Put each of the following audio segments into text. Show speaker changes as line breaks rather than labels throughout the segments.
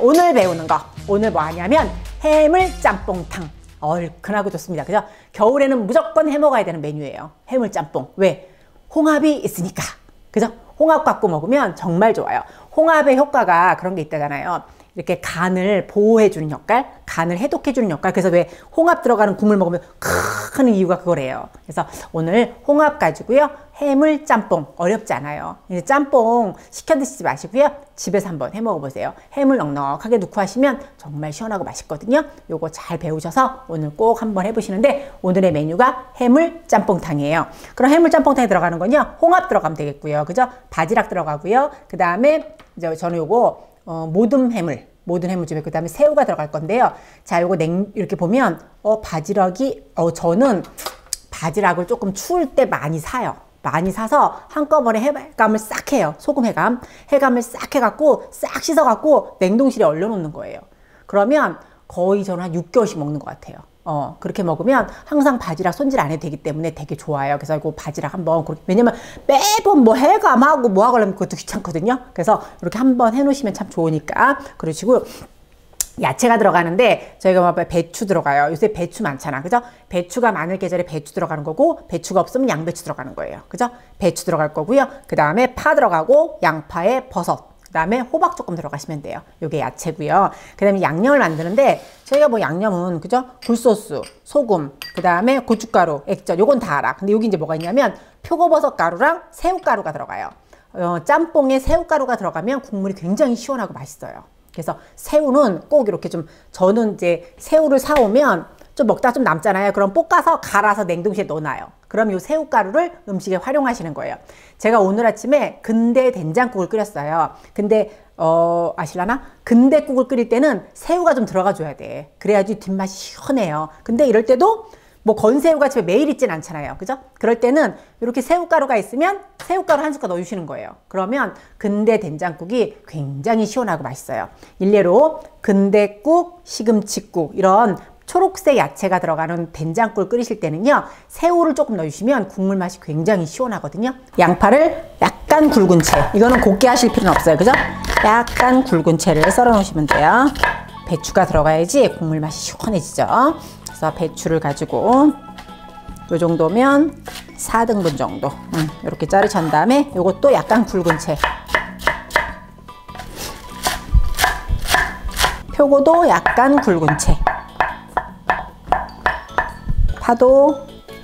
오늘 배우는 거, 오늘 뭐 하냐면 해물 짬뽕탕. 얼큰하고 좋습니다. 그죠? 겨울에는 무조건 해 먹어야 되는 메뉴예요. 해물 짬뽕. 왜? 홍합이 있으니까. 그죠? 홍합 갖고 먹으면 정말 좋아요. 홍합의 효과가 그런 게 있다잖아요. 이렇게 간을 보호해주는 역할, 간을 해독해주는 역할. 그래서 왜 홍합 들어가는 국물 먹으면 크으 하는 이유가 그거래요. 그래서 오늘 홍합 가지고요. 해물 짬뽕 어렵지 않아요. 이제 짬뽕 시켜 드시지 마시고요. 집에서 한번 해 먹어보세요. 해물 넉넉하게 넣고 하시면 정말 시원하고 맛있거든요. 요거 잘 배우셔서 오늘 꼭 한번 해보시는데 오늘의 메뉴가 해물 짬뽕탕이에요. 그럼 해물 짬뽕탕에 들어가는 건요. 홍합 들어가면 되겠고요. 그죠? 바지락 들어가고요. 그 다음에 이제 저는 요거 모든 해물즙에 그 다음에 새우가 들어갈 건데요. 자, 요거 이렇게 보면 바지락이 저는 바지락을 조금 추울 때 많이 사요. 많이 사서 한꺼번에 해감을 싹 해요. 소금 해감을 싹 해갖고 싹 씻어갖고 냉동실에 얼려놓는 거예요. 그러면 거의 저는 한 6개월씩 먹는 것 같아요. 그렇게 먹으면 항상 바지락 손질 안 해도 되기 때문에 되게 좋아요. 그래서 이거 바지락 한번, 왜냐면 매번 뭐 해감하고 뭐 하고 하려면 그것도 귀찮거든요. 그래서 이렇게 한번 해놓으시면 참 좋으니까. 그러시고, 야채가 들어가는데 저희가 뭐 배추 들어가요. 요새 배추 많잖아. 그죠? 배추가 많을 계절에 배추 들어가는 거고 배추가 없으면 양배추 들어가는 거예요. 그죠? 배추 들어갈 거고요. 그 다음에 파 들어가고 양파에 버섯. 그 다음에 호박 조금 들어가시면 돼요. 요게 야채고요. 그 다음에 양념을 만드는데 저희가 뭐 양념은 그죠? 굴소스, 소금, 그 다음에 고춧가루, 액젓 요건 다 알아. 근데 여기 이제 뭐가 있냐면 표고버섯 가루랑 새우가루가 들어가요. 짬뽕에 새우가루가 들어가면 국물이 굉장히 시원하고 맛있어요. 그래서 새우는 꼭 이렇게 좀, 저는 이제 새우를 사오면 좀 먹다 좀 남잖아요. 그럼 볶아서 갈아서 냉동실에 넣어놔요. 그럼 이 새우가루를 음식에 활용하시는 거예요. 제가 오늘 아침에 근대 된장국을 끓였어요. 근데 아실라나? 근대국을 끓일 때는 새우가 좀 들어가 줘야 돼. 그래야지 뒷맛이 시원해요. 근데 이럴 때도 뭐 건새우가 집에 매일 있진 않잖아요. 그죠? 그럴 때는 이렇게 새우가루가 있으면 새우가루 한 숟갈 넣어주시는 거예요. 그러면 근대 된장국이 굉장히 시원하고 맛있어요. 일례로 근대국, 시금치국 이런 초록색 야채가 들어가는 된장국을 끓이실 때는요. 새우를 조금 넣어주시면 국물 맛이 굉장히 시원하거든요. 양파를 약간 굵은 채. 이거는 곱게 하실 필요는 없어요. 그죠? 약간 굵은 채를 썰어 놓으시면 돼요. 배추가 들어가야지 국물 맛이 시원해지죠. 그래서 배추를 가지고 요 정도면 4등분 정도 이렇게 자르신 다음에 요것도 약간 굵은 채, 표고도 약간 굵은 채, 파도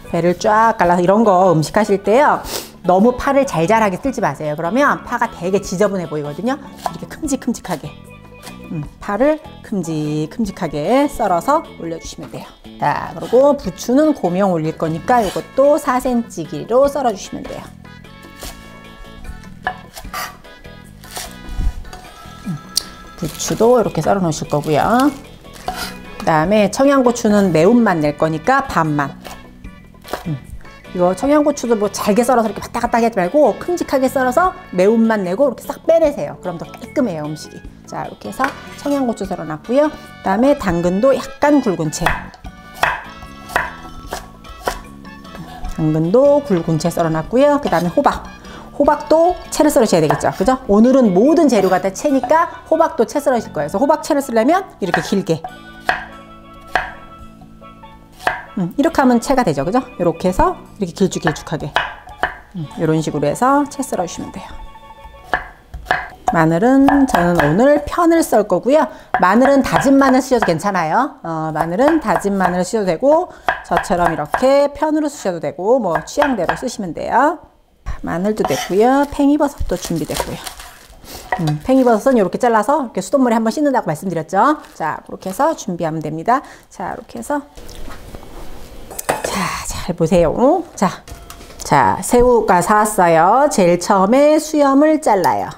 배를 쫙 갈라서 이런 거 음식 하실 때요 너무 파를 잘잘하게 쓸지 마세요. 그러면 파가 되게 지저분해 보이거든요. 이렇게 큼직큼직하게 파를 큼직큼직하게 썰어서 올려주시면 돼요. 자, 그리고 부추는 고명 올릴 거니까 이것도 4cm 길이로 썰어주시면 돼요. 부추도 이렇게 썰어 놓으실 거고요. 그 다음에 청양고추는 매운맛 낼 거니까 반만. 이거 청양고추도 뭐 잘게 썰어서 이렇게 왔다 갔다 하지 말고 큼직하게 썰어서 매운맛 내고 이렇게 싹 빼내세요. 그럼 더 깔끔해요, 음식이. 자, 이렇게 해서 청양고추 썰어놨고요. 그 다음에 당근도 약간 굵은 채. 당근도 굵은 채 썰어놨고요. 그 다음에 호박도 채를 썰으셔야 되겠죠. 그죠? 오늘은 모든 재료가 다 채니까 호박도 채 썰으실 거예요. 그래서 호박 채를 쓰려면 이렇게 길게. 이렇게 하면 채가 되죠. 그죠? 이렇게 해서 이렇게 길쭉하게. 이런 식으로 해서 채 썰어주시면 돼요. 마늘은 저는 오늘 편을 썰 거고요. 마늘은 다진 마늘 쓰셔도 괜찮아요. 마늘은 다진 마늘 쓰셔도 되고 저처럼 이렇게 편으로 쓰셔도 되고 뭐 취향대로 쓰시면 돼요. 마늘도 됐고요. 팽이버섯도 준비됐고요. 팽이버섯은 이렇게 잘라서 이렇게 수돗물에 한번 씻는다고 말씀드렸죠. 자, 그렇게 해서 준비하면 됩니다. 자, 이렇게 해서 잘 보세요. 자, 새우가 사왔어요. 제일 처음에 수염을 잘라요.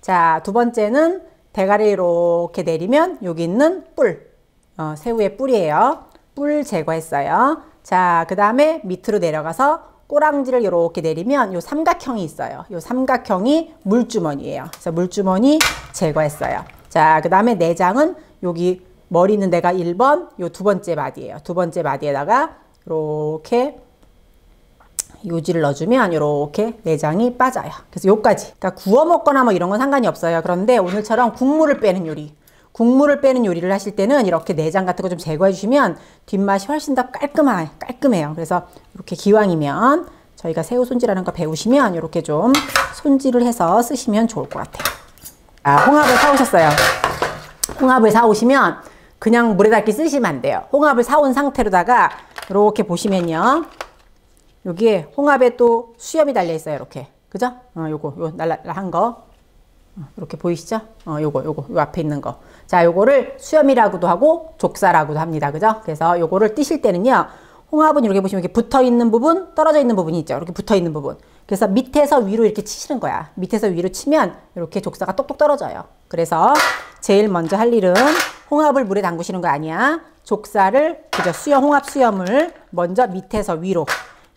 자, 두 번째는 대가리 이렇게 내리면 여기 있는 뿔, 새우의 뿔이에요. 뿔 제거했어요. 자, 그 다음에 밑으로 내려가서 꼬랑지를 이렇게 내리면 요 삼각형이 있어요. 요 삼각형이 물주머니예요. 그래서 물주머니 제거했어요. 자, 그 다음에 내장은 여기 머리 있는 데가 1번, 요 두 번째 마디예요. 두 번째 마디에다가 이렇게 요지를 넣어주면 이렇게 내장이 빠져요. 그래서 요까지. 그러니까 구워 먹거나 뭐 이런 건 상관이 없어요. 그런데 오늘처럼 국물을 빼는 요리, 국물을 빼는 요리를 하실 때는 이렇게 내장 같은 거 좀 제거해 주시면 뒷맛이 훨씬 더 깔끔해요. 그래서 이렇게 기왕이면 저희가 새우 손질하는 거 배우시면 이렇게 좀 손질을 해서 쓰시면 좋을 것 같아요. 홍합을 사오셨어요. 홍합을 사오시면 그냥 물에다 이렇게 쓰시면 안 돼요. 홍합을 사온 상태로다가 이렇게 보시면요. 여기에 홍합에 또 수염이 달려 있어요. 이렇게. 그죠? 요 날라한 거. 이렇게 보이시죠? 요거 앞에 있는 거. 자, 요거를 수염이라고도 하고 족사라고도 합니다. 그죠? 그래서 요거를 띄실 때는요. 홍합은 이렇게 보시면 이렇게 붙어 있는 부분, 떨어져 있는 부분이 있죠. 이렇게 붙어 있는 부분. 그래서 밑에서 위로 이렇게 치시는 거야. 밑에서 위로 치면 이렇게 족사가 똑똑 떨어져요. 그래서 제일 먼저 할 일은 홍합을 물에 담그시는 거 아니야. 족사를, 그죠? 홍합 수염을 먼저 밑에서 위로.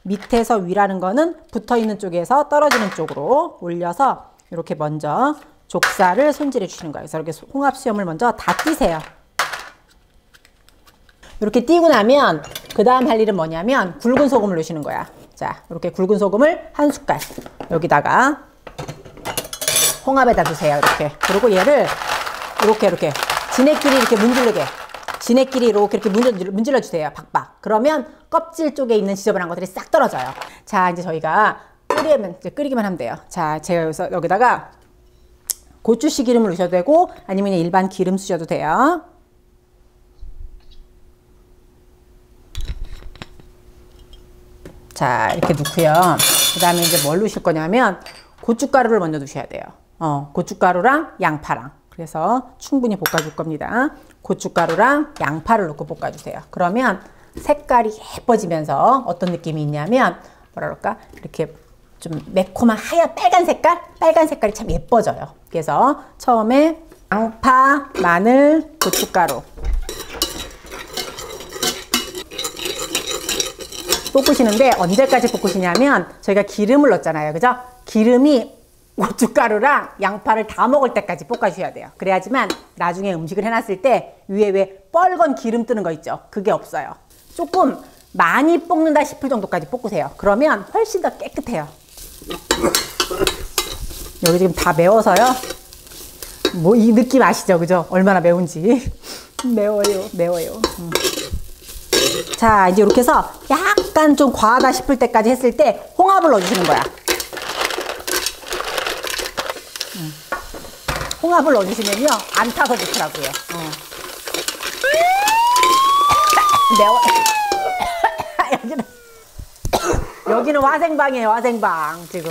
밑에서 위라는 거는 붙어 있는 쪽에서 떨어지는 쪽으로 올려서 이렇게 먼저 족사를 손질해 주시는 거예요. 그래서 이렇게 홍합 수염을 먼저 다 띄세요. 이렇게 띄고 나면 그 다음 할 일은 뭐냐면 굵은 소금을 넣으시는 거야. 자, 이렇게 굵은 소금을 한 숟갈 여기다가 홍합에다 두세요. 이렇게. 그리고 얘를 이렇게 지네끼리 이렇게 문지르게. 지네끼리 이렇게 문질러 주세요. 박박. 그러면 껍질 쪽에 있는 지저분한 것들이 싹 떨어져요. 자, 이제 저희가 끓이기만 하면 돼요. 자, 제가 여기다가 고추씨 기름을 넣으셔도 되고 아니면 일반 기름 쓰셔도 돼요. 자, 이렇게 넣고요. 그 다음에 이제 뭘 넣으실 거냐면 고춧가루를 먼저 넣으셔야 돼요. 고춧가루랑 양파랑. 그래서 충분히 볶아줄 겁니다. 고춧가루랑 양파를 넣고 볶아주세요. 그러면 색깔이 예뻐지면서 어떤 느낌이 있냐면 뭐라 그럴까? 이렇게 좀 매콤한 하얀 빨간 색깔이 참 예뻐져요. 그래서 처음에 양파, 마늘, 고춧가루 볶으시는데 언제까지 볶으시냐면 저희가 기름을 넣었잖아요. 그죠? 기름이 고춧가루랑 양파를 다 먹을 때까지 볶아주셔야 돼요. 그래야지만 나중에 음식을 해놨을 때 위에 왜 뻘건 기름 뜨는 거 있죠? 그게 없어요. 조금 많이 볶는다 싶을 정도까지 볶으세요. 그러면 훨씬 더 깨끗해요. 여기 지금 다 매워서요. 뭐 이 느낌 아시죠? 그죠? 얼마나 매운지. 매워요. 자, 이제 이렇게 해서 약간 좀 과하다 싶을 때까지 했을 때 홍합을 넣어주시는 거야. 홍합을 넣어주시면요 안 타서 좋더라고요. 매워. 여기는 화생방이에요. 화생방 지금.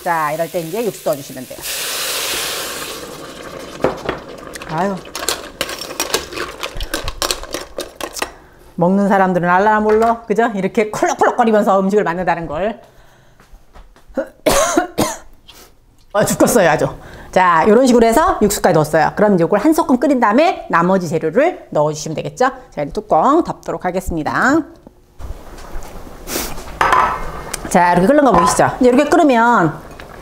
자, 이럴 때 이제 육수 넣어주시면 돼요. 아유, 먹는 사람들은 알라나 몰라. 그죠? 이렇게 콜록콜록거리면서 음식을 만든다는 걸. 죽겠어요 아주. 자, 이런 식으로 해서 육수까지 넣었어요. 그럼 이제 이걸 한 소끔 끓인 다음에 나머지 재료를 넣어주시면 되겠죠. 자, 이제 뚜껑 덮도록 하겠습니다. 자, 이렇게 끓는 거 보이시죠? 이제 이렇게 끓으면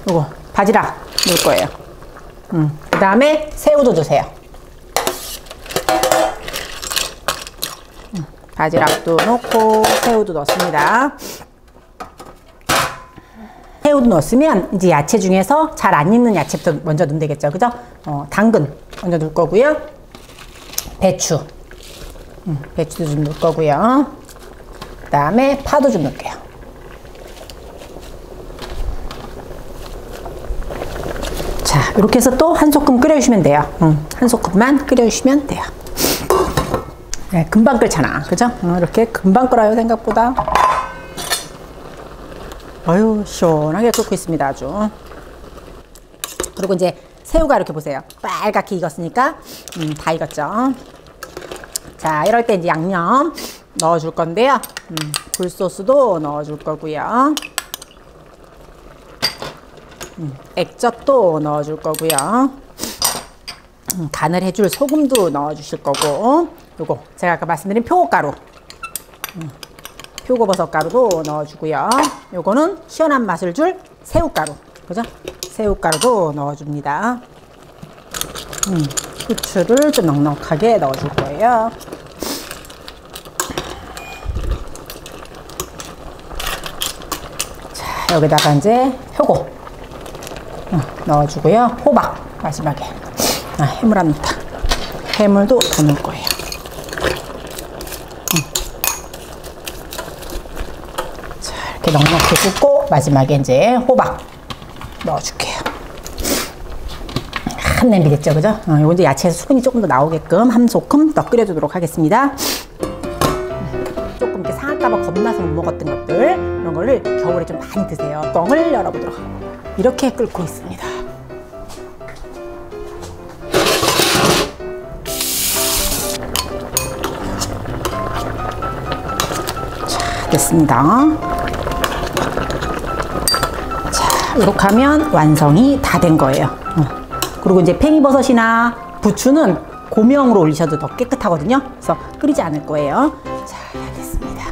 요거 바지락 넣을 거예요. 그 다음에 새우도 주세요. 바지락도 넣고 새우도 넣습니다. 새우도 넣었으면 이제 야채 중에서 잘 안 익는 야채부터 먼저 넣으면 되겠죠. 그죠? 당근 먼저 넣을 거고요. 배추도 좀 넣을 거고요. 그 다음에 파도 좀 넣을게요. 자, 이렇게 해서 또 한 소끔 끓여주시면 돼요. 한 소끔만 끓여주시면 돼요. 네, 금방 끓잖아. 그죠? 이렇게 금방 끓어요, 생각보다. 아유, 시원하게 끓고 있습니다, 아주. 그리고 이제 새우가 이렇게 보세요. 빨갛게 익었으니까, 다 익었죠. 자, 이럴 때 이제 양념 넣어줄 건데요. 굴소스도 넣어줄 거고요. 액젓도 넣어줄 거고요. 간을 해줄 소금도 넣어주실 거고, 요거 제가 아까 말씀드린 표고가루, 표고버섯 가루도 넣어주고요. 요거는 시원한 맛을 줄 새우가루, 그죠? 새우가루도 넣어줍니다. 후추를 좀 넉넉하게 넣어줄 거예요. 여기다가 이제 표고 넣어주고요. 호박 마지막에. 해물 안 넣다. 해물도 더 넣을 거예요. 자, 이렇게 넉넉히 붓고 마지막에 이제 호박 넣어줄게요. 한 냄비 됐죠, 그죠? 이거 이제 야채에서 수분이 조금 더 나오게끔 한 소끔 더 끓여주도록 하겠습니다. 조금 이렇게 상할까봐 겁나서 못 먹었던 것들, 이런 거를 겨울에 좀 많이 드세요. 뚜껑을 열어보도록 하고 이렇게 끓고 있습니다. 자, 됐습니다. 자, 이렇게 하면 완성이 다 된 거예요. 그리고 이제 팽이버섯이나 부추는 고명으로 올리셔도 더 깨끗하거든요. 그래서 끓이지 않을 거예요. 자, 다 됐습니다.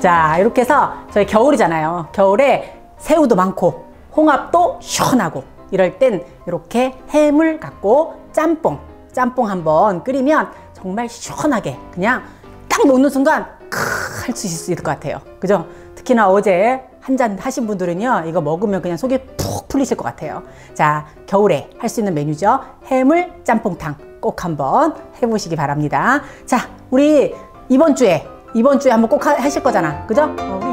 자, 이렇게 해서 저희 겨울이잖아요. 겨울에 새우도 많고 홍합도 시원하고 이럴 땐 이렇게 해물 갖고 짬뽕 한번 끓이면 정말 시원하게 그냥 딱 먹는 순간 할 수 있을 것 같아요. 그죠? 특히나 어제 한 잔 하신 분들은요, 이거 먹으면 그냥 속이 푹 풀리실 것 같아요. 자, 겨울에 할 수 있는 메뉴죠. 해물 짬뽕탕 꼭 한번 해보시기 바랍니다. 자, 우리 이번 주에 한번 꼭 하실 거잖아. 그죠? 우리